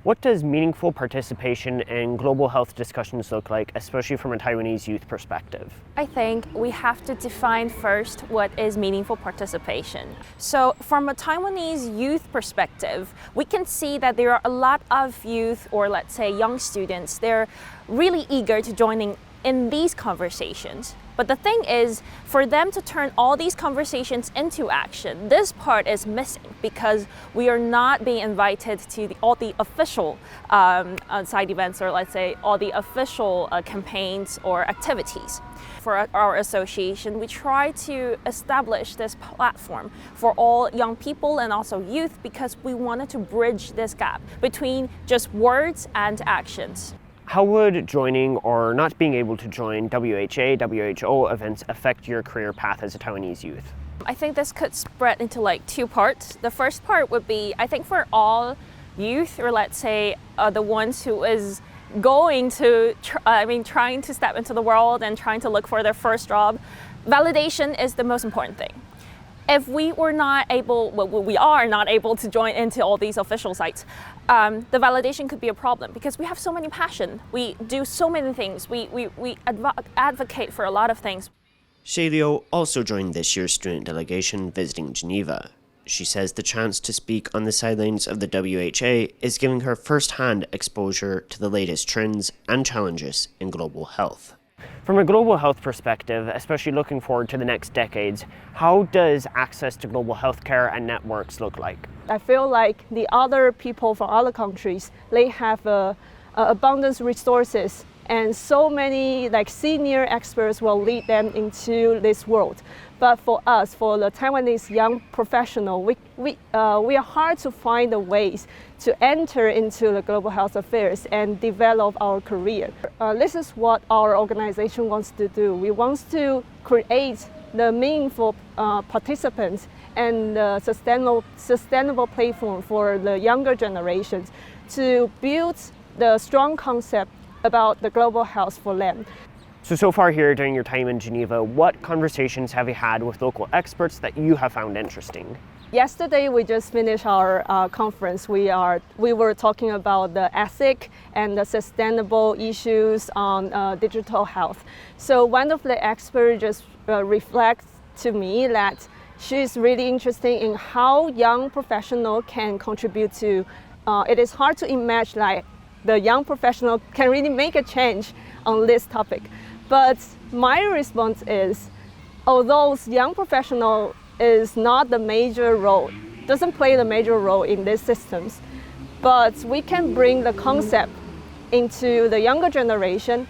What does meaningful participation in global health discussions look like, especially from a Taiwanese youth perspective? I think we have to define first what is meaningful participation. So from a Taiwanese youth perspective, we can see that there are a lot of youth, or let's say young students, they're really eager to join in these conversations. But the thing is, for them to turn all these conversations into action, this part is missing because we are not being invited to all the official side events, or let's say all the official campaigns or activities. For our association, we try to establish this platform for all young people and also youth because we wanted to bridge this gap between just words and actions. How would joining or not being able to join WHA, WHO events affect your career path as a Taiwanese youth? I think this could spread into like two parts. The first part would be, I think for all youth, or let's say the ones who is going to, trying to step into the world and trying to look for their first job, validation is the most important thing. If we are not able to join into all these official sites, the validation could be a problem because we have so many passion. We do so many things. We advocate for a lot of things. Shay Liu also joined this year's student delegation visiting Geneva. She says the chance to speak on the sidelines of the WHA is giving her first-hand exposure to the latest trends and challenges in global health. From a global health perspective, especially looking forward to the next decades, how does access to global healthcare and networks look like? I feel like the other people from other countries, they have abundant resources, and so many senior experts will lead them into this world. But for us, for the Taiwanese young professional, we are hard to find the ways to enter into the global health affairs and develop our career. This is what our organization wants to do. We want to create the meaningful participants and the sustainable platform for the younger generations to build the strong concept about the global health for them. So far here during your time in Geneva, what conversations have you had with local experts that you have found interesting? Yesterday we just finished our conference. We were talking about the ethic and the sustainable issues on digital health. So one of the experts just reflects to me that she's really interested in how young professionals can contribute to. It is hard to imagine the young professional can really make a change on this topic. But my response is, although young professional is not the major role, doesn't play the major role in these systems, but we can bring the concept into the younger generation